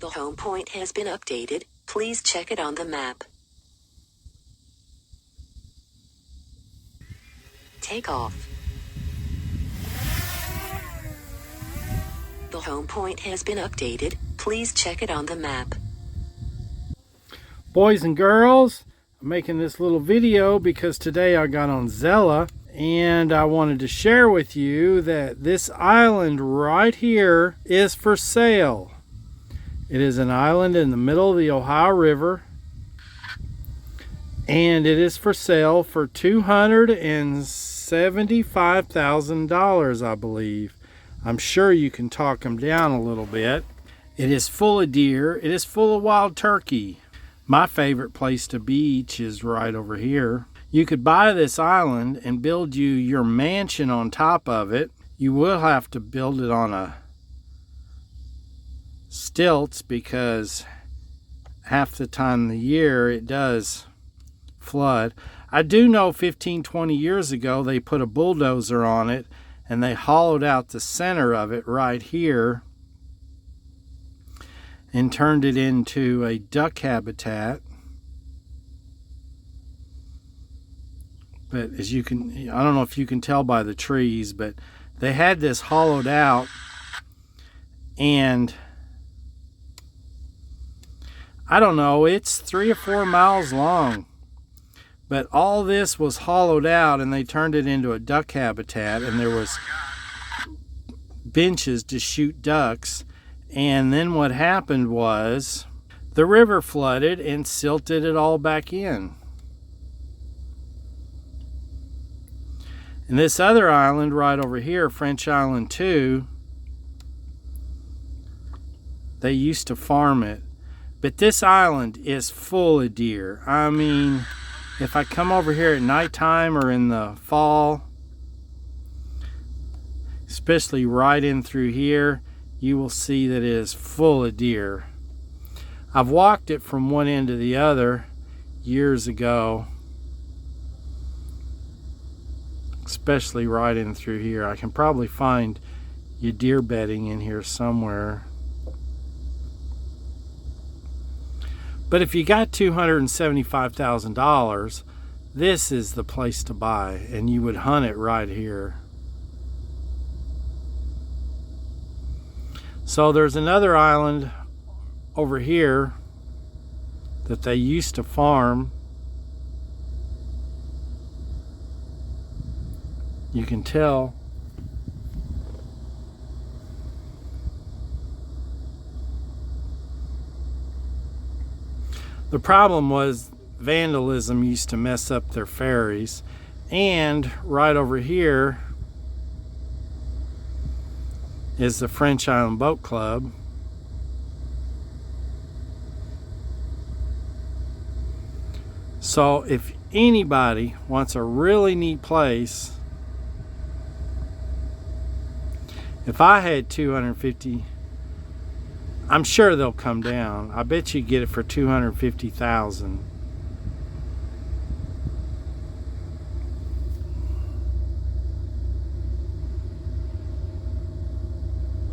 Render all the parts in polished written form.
The home point has been updated. Please check it on the map. Take off. The home point has been updated. Please check it on the map. Boys and girls, I'm making this little video because today I got on Zella and I wanted to share with you that this island right here is for sale. It is an island in the middle of the Ohio River, and it is for sale for $275,000, I believe. I'm sure you can talk them down a little bit. It is full of deer. It is full of wild turkey. My favorite place to beach is right over here. You could buy this island and build you your mansion on top of it. You will have to build it on a stilts because half the time of the year it does flood. I do know 15-20 years ago they put a bulldozer on it and they hollowed out the center of it right here and turned it into a duck habitat. But as you can, I don't know if you can tell by the trees, but they had this hollowed out, and I don't know, it's 3 or 4 miles long. But all this was hollowed out and they turned it into a duck habitat, and there was benches to shoot ducks. And then what happened was the river flooded and silted it all back in. And this other island right over here, French Island 2, they used to farm it. But this island is full of deer. I mean, if I come over here at nighttime or in the fall, especially right in through here, you will see that it is full of deer. I've walked it from one end to the other years ago, especially right in through here. I can probably find your deer bedding in here somewhere. But if you got $275,000, this is the place to buy, and you would hunt it right here. So there's another island over here that they used to farm. You can tell. The problem was vandalism used to mess up their ferries. And right over here is the French Island Boat Club. So if anybody wants a really neat place, if I had 250, I'm sure they'll come down. I bet you get it for 250,000.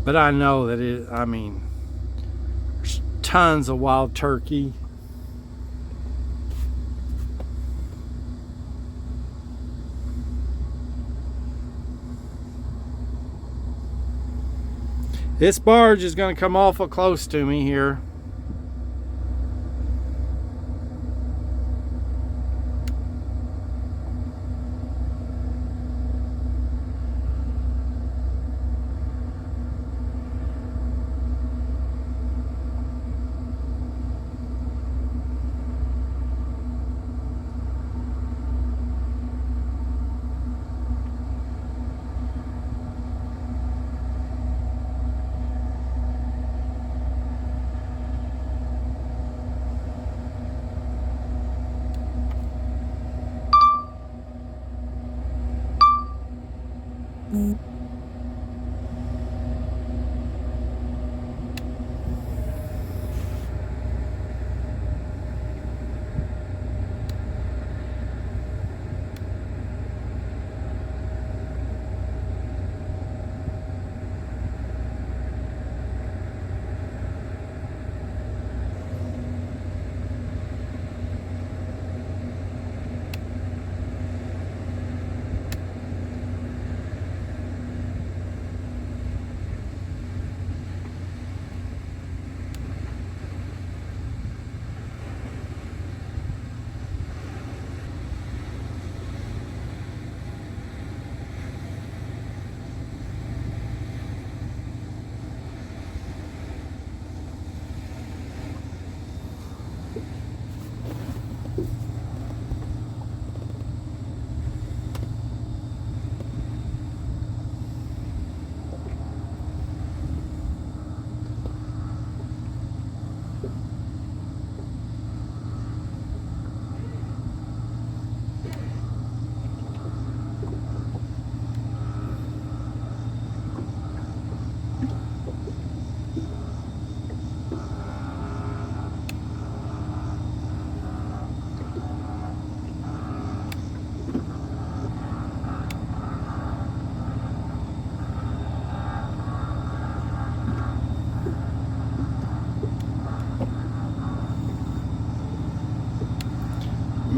But I know that I mean, there's tons of wild turkey. This barge is going to come awful close to me here.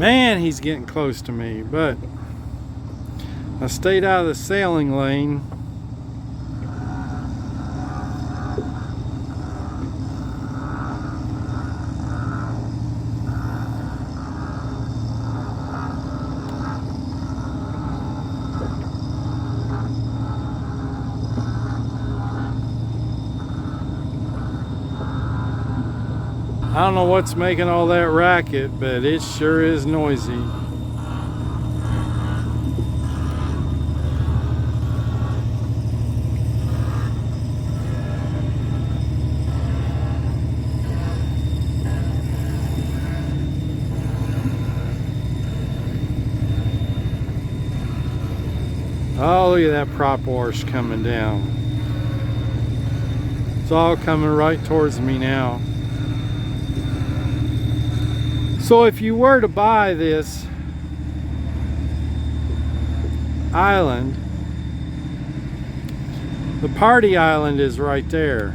Man, he's getting close to me, but I stayed out of the sailing lane. I don't know what's making all that racket, but it sure is noisy. Oh, look at that prop wash coming down. It's all coming right towards me now. So if you were to buy this island, the party island is right there.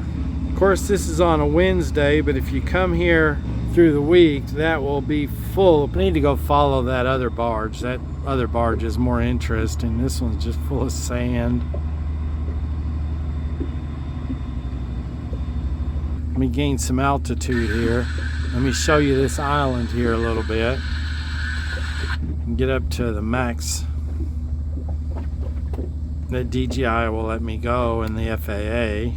Of course, this is on a Wednesday, but if you come here through the week, that will be full. I need to go follow that other barge. That other barge is more interesting. This one's just full of sand. Let me gain some altitude here. Let me show you this island here a little bit. And get up to the max that DJI will let me go in the FAA.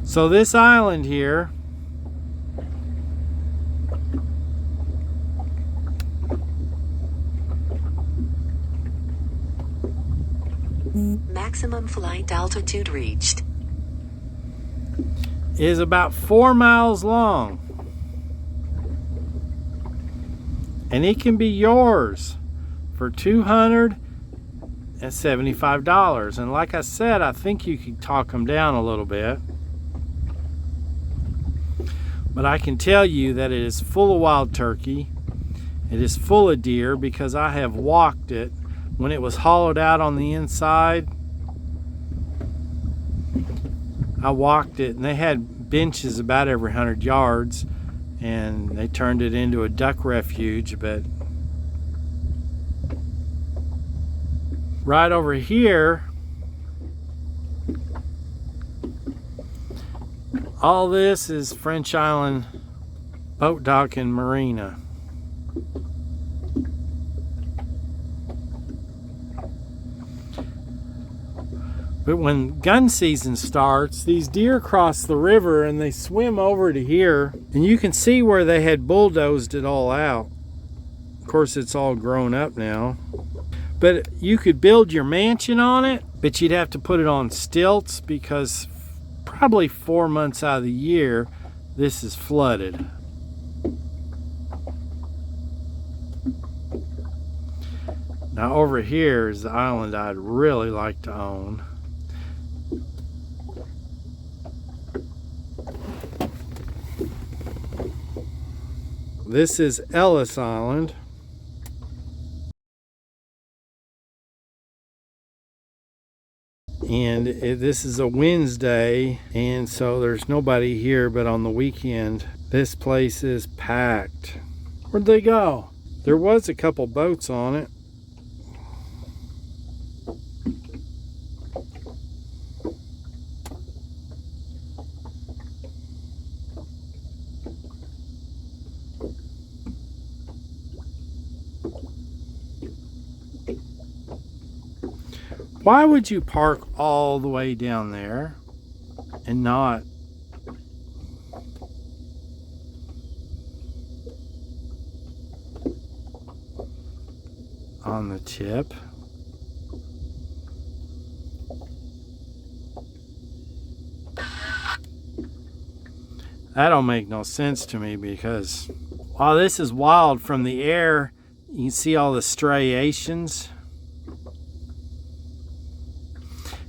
So this island here Maximum flight altitude reached. is about 4 miles long. And it can be yours for $275. And like I said, I think you could talk them down a little bit. But I can tell you that it is full of wild turkey. It is full of deer because I have walked it when it was hollowed out on the inside. I walked it, and they had benches about every 100 yards, and they turned it into a duck refuge. But right over here, all this is French Island Boat Dock and Marina. But when gun season starts, these deer cross the river and they swim over to here. And you can see where they had bulldozed it all out. Of course, it's all grown up now. But you could build your mansion on it, but you'd have to put it on stilts because probably 4 months out of the year, this is flooded. Now over here is the island I'd really like to own. This is Ellis Island. And this is a Wednesday, and so there's nobody here, but on the weekend, this place is packed. Where'd they go? There was a couple boats on it. Why would you park all the way down there and not on the tip? That don't make no sense to me, because while this is wild from the air, you can see all the striations.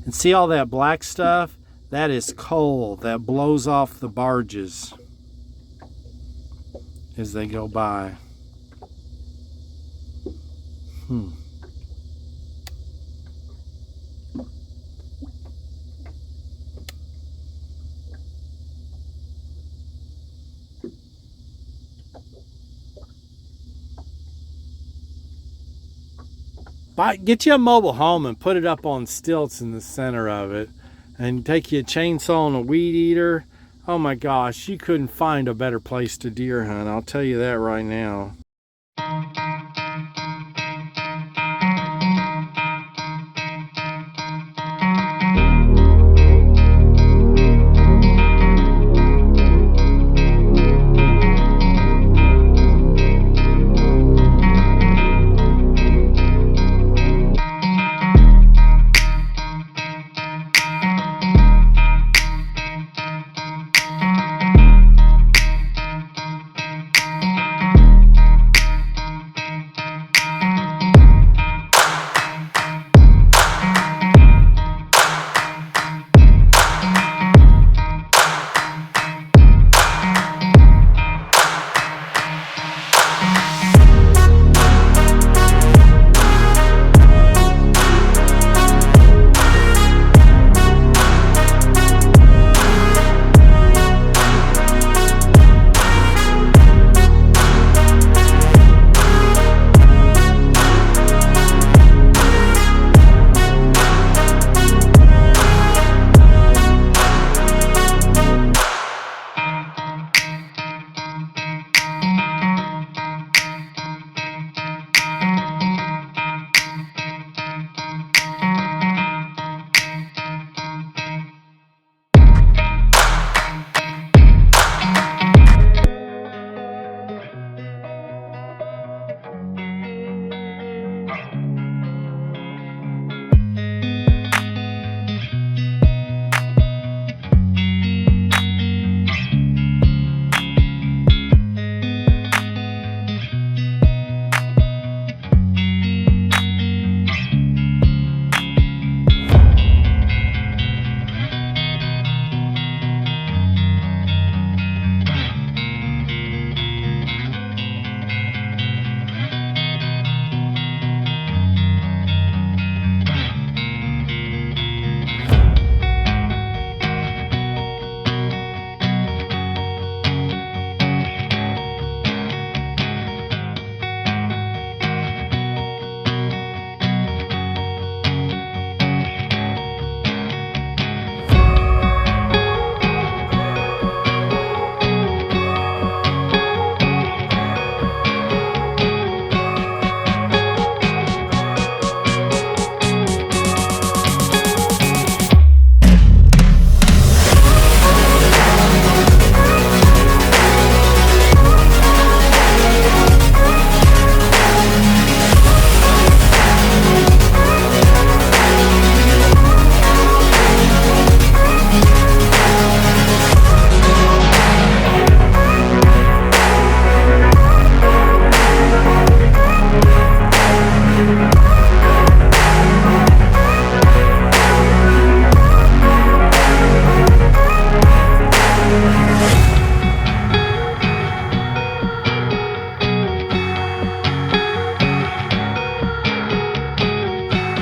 And see all that black stuff? That is coal that blows off the barges as they go by. Get you a mobile home and put it up on stilts in the center of it, and take you a chainsaw and a weed eater. Oh my gosh, you couldn't find a better place to deer hunt. I'll tell you that right now.